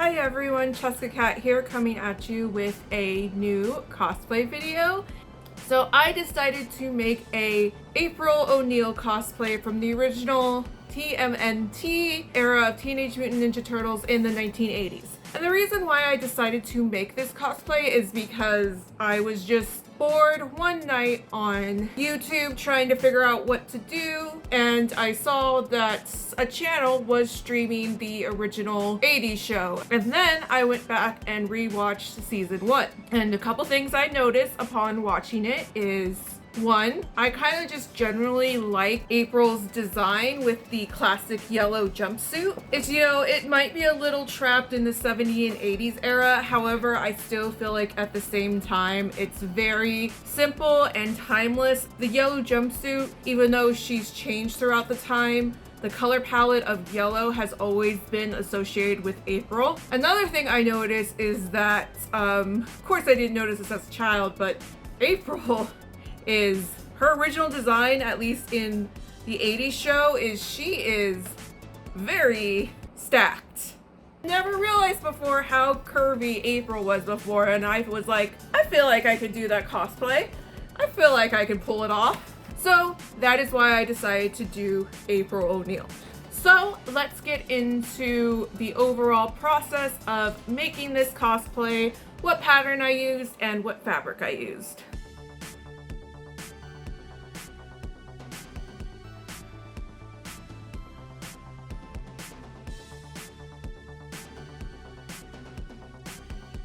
Hi everyone, Cheska Cat here coming at you with a new cosplay video. So I decided to make a April O'Neil cosplay from the original TMNT era of Teenage Mutant Ninja Turtles in the 1980s. And the reason why I decided to make this cosplay is because I was just bored one night on YouTube trying to figure out what to do, and I saw that a channel was streaming the original 80s show. And then I went back and rewatched season 1. And a couple things I noticed upon watching it is, one, I kind of just generally like April's design with the classic yellow jumpsuit. It's, it might be a little trapped in the 70s and 80s era. However, I still feel like at the same time, it's very simple and timeless. The yellow jumpsuit, even though she's changed throughout the time, the color palette of yellow has always been associated with April. Another thing I noticed is that, of course I didn't notice this as a child, but April is her original design, at least in the 80s show, is she is very stacked. Never realized before how curvy April was before, and I was like, I feel like I could do that cosplay. I feel like I could pull it off. So that is why I decided to do April O'Neil. So let's get into the overall process of making this cosplay, what pattern I used, and what fabric I used.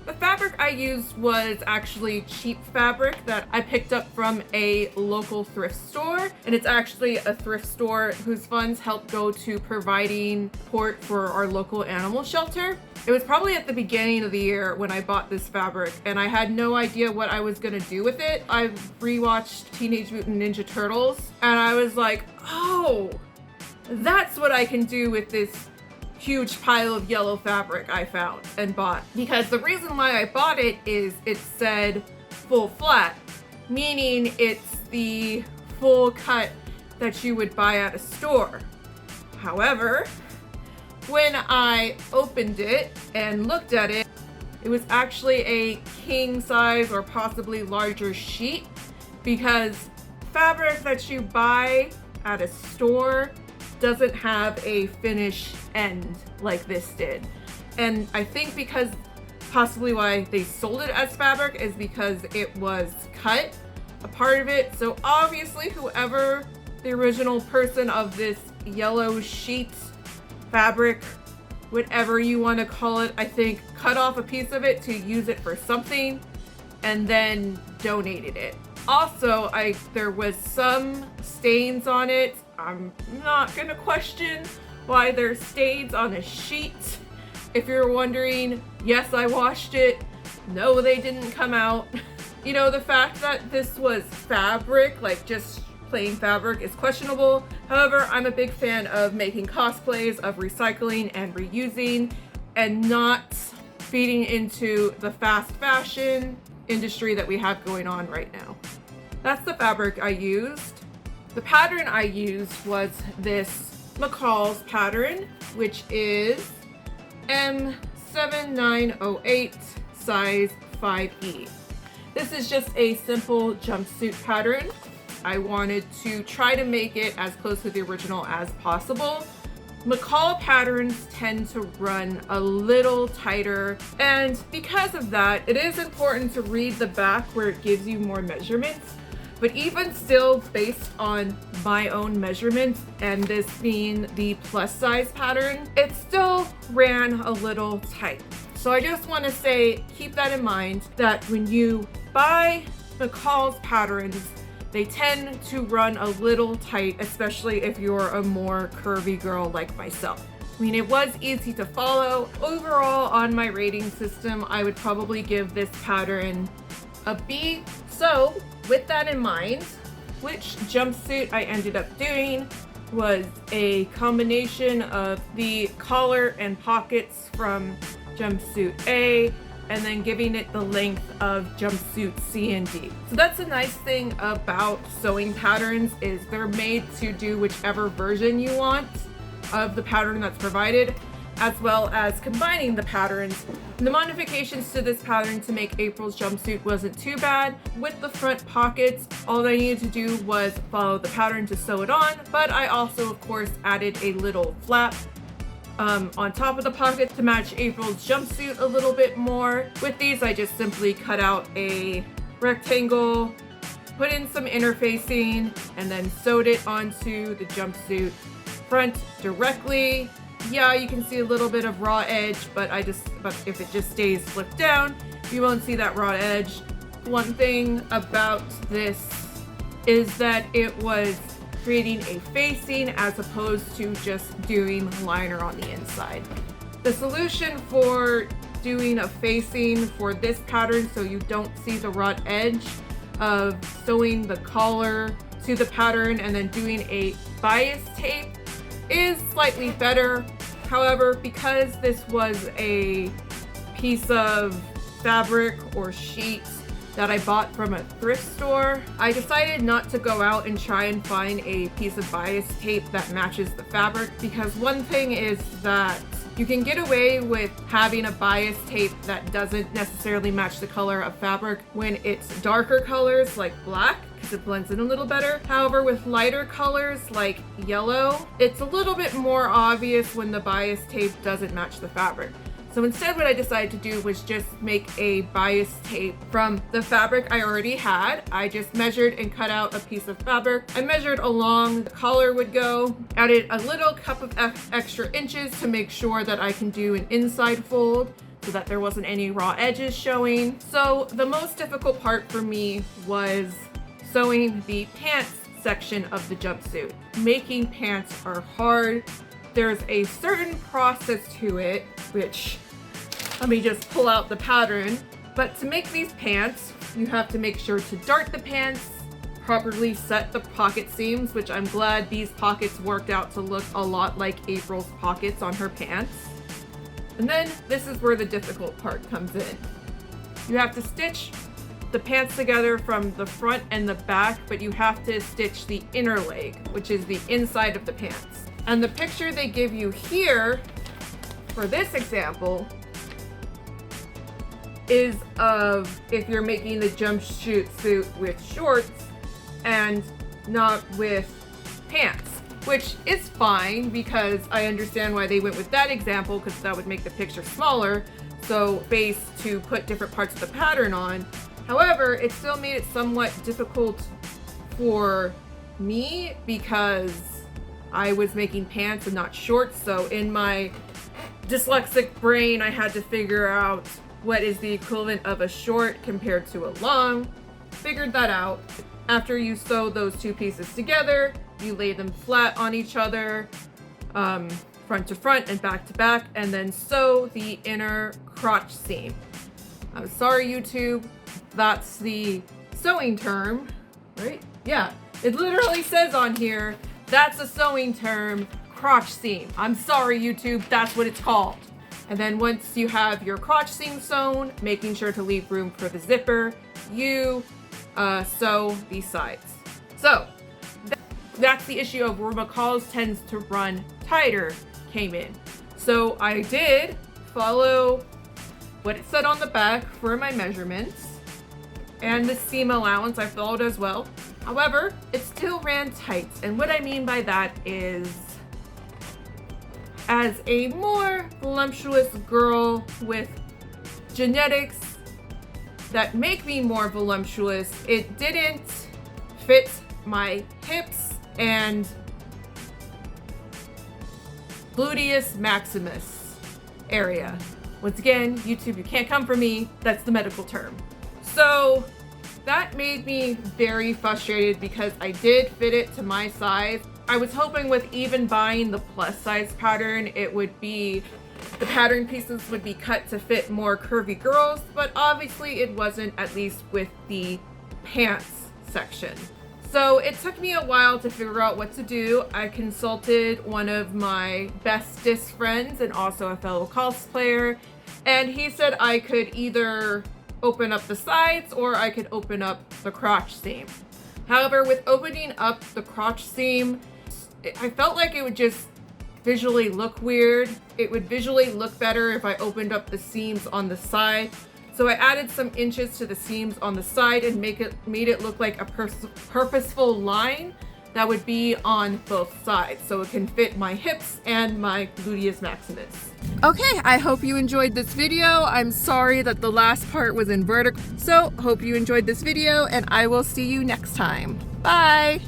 The fabric I used was actually cheap fabric that I picked up from a local thrift store, and it's actually a thrift store whose funds help go to providing support for our local animal shelter. It was probably at the beginning of the year when I bought this fabric, and I had no idea what I was gonna do with it. I rewatched Teenage Mutant Ninja Turtles, and I was like, oh, that's what I can do with this huge pile of yellow fabric I found and bought. Because the reason why I bought it is it said full flat, meaning it's the full cut that you would buy at a store. However, when I opened it and looked at it, it was actually a king size or possibly larger sheet, because fabric that you buy at a store doesn't have a finish end like this did. And I think because possibly why they sold it as fabric is because it was cut, a part of it. So obviously whoever the original person of this yellow sheet fabric, whatever you want to call it, I think cut off a piece of it to use it for something and then donated it. Also, there was some stains on it. I'm not gonna question why there's stains on a sheet. If you're wondering, yes, I washed it. No, they didn't come out. The fact that this was fabric, like just plain fabric, is questionable. However, I'm a big fan of making cosplays, of recycling and reusing, and not feeding into the fast fashion industry that we have going on right now. That's the fabric I used. The pattern I used was this McCall's pattern, which is M7908 size 5E. This is just a simple jumpsuit pattern. I wanted to try to make it as close to the original as possible. McCall patterns tend to run a little tighter, and because of that, it is important to read the back where it gives you more measurements. But even still, based on my own measurements, and this being the plus size pattern, it still ran a little tight. So I just want to say, keep that in mind, that when you buy McCall's patterns, they tend to run a little tight, especially if you're a more curvy girl like myself. I mean, it was easy to follow. Overall, on my rating system, I would probably give this pattern a B. So with that in mind, which jumpsuit I ended up doing was a combination of the collar and pockets from jumpsuit A, and then giving it the length of jumpsuit C and D. So that's a nice thing about sewing patterns, is they're made to do whichever version you want of the pattern that's provided. as well as combining the patterns. The modifications to this pattern to make April's jumpsuit wasn't too bad. With the front pockets, all I needed to do was follow the pattern to sew it on, but I also, of course, added a little flap on top of the pocket to match April's jumpsuit a little bit more. With these, I just simply cut out a rectangle, put in some interfacing, and then sewed it onto the jumpsuit front directly. Yeah, you can see a little bit of raw edge, but if it just stays flipped down, you won't see that raw edge. One thing about this is that it was creating a facing as opposed to just doing liner on the inside. The solution for doing a facing for this pattern so you don't see the raw edge of sewing the collar to the pattern and then doing a bias tape is slightly better. However, because this was a piece of fabric or sheet that I bought from a thrift store, I decided not to go out and try and find a piece of bias tape that matches the fabric, because one thing is that you can get away with having a bias tape that doesn't necessarily match the color of fabric when it's darker colors like black, because it blends in a little better. However, with lighter colors like yellow, it's a little bit more obvious when the bias tape doesn't match the fabric. So instead, what I decided to do was just make a bias tape from the fabric I already had. I just measured and cut out a piece of fabric. I measured along the collar would go, added a little cup of extra inches to make sure that I can do an inside fold so that there wasn't any raw edges showing. So the most difficult part for me was sewing the pants section of the jumpsuit. Making pants are hard. There's a certain process to it, which, let me just pull out the pattern. But to make these pants, you have to make sure to dart the pants, properly set the pocket seams, which I'm glad these pockets worked out to look a lot like April's pockets on her pants. And then this is where the difficult part comes in. You have to stitch the pants together from the front and the back, but you have to stitch the inner leg, which is the inside of the pants. And the picture they give you here for this example is of if you're making the jumpsuit with shorts and not with pants, which is fine because I understand why they went with that example, because that would make the picture smaller, so space to put different parts of the pattern on. However, it still made it somewhat difficult for me because I was making pants and not shorts, so in my dyslexic brain, I had to figure out what is the equivalent of a short compared to a long. Figured that out. After you sew those two pieces together, you lay them flat on each other, front to front and back to back, and then sew the inner crotch seam. I'm sorry, YouTube, that's the sewing term, right? Yeah, it literally says on here, that's a sewing term, crotch seam. I'm sorry, YouTube, that's what it's called. And then once you have your crotch seam sewn, making sure to leave room for the zipper, you sew these sides. So that's the issue of where McCall's tends to run tighter came in. So I did follow what it said on the back for my measurements, and the seam allowance I followed as well. However, it still ran tight, and what I mean by that is, as a more voluptuous girl with genetics that make me more voluptuous, it didn't fit my hips and gluteus maximus area. Once again, YouTube, you can't come for me, that's the medical term. So that made me very frustrated because I did fit it to my size. I was hoping with even buying the plus size pattern, it would be, the pattern pieces would be cut to fit more curvy girls, but obviously it wasn't, at least with the pants section. So it took me a while to figure out what to do. I consulted one of my bestest friends and also a fellow cosplayer, and he said I could either open up the sides or I could open up the crotch seam. However, with opening up the crotch seam, I felt like it would just visually look weird. It would visually look better if I opened up the seams on the side. So I added some inches to the seams on the side and made it look like a purposeful line that would be on both sides, so it can fit my hips and my gluteus maximus. Okay, I hope you enjoyed this video. I'm sorry that the last part was in vertical. So hope you enjoyed this video, and I will see you next time. Bye!